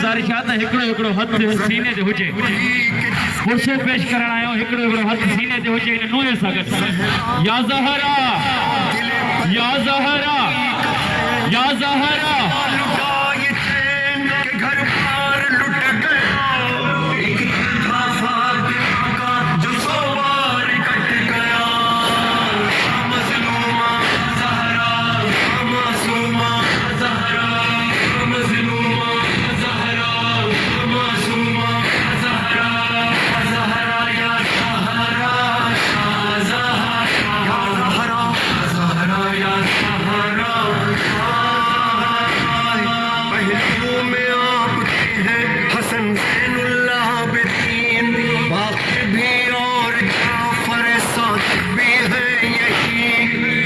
गुज़ारिश आहे त हिकिड़ो हथु सीने ते हुजे पुरसो पेश करण आयो हिकिड़ो हथु सीने ते हुजे इन नूहे सां गॾु या ज़हरा या ज़हरा या ज़हरा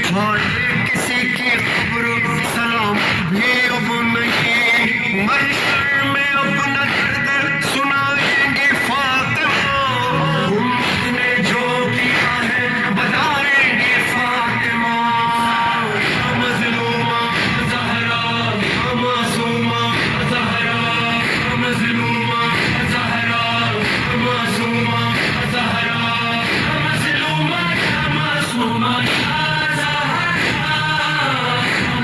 किसी की खबर सलाम भी अब नहीं, महशर में अब नजर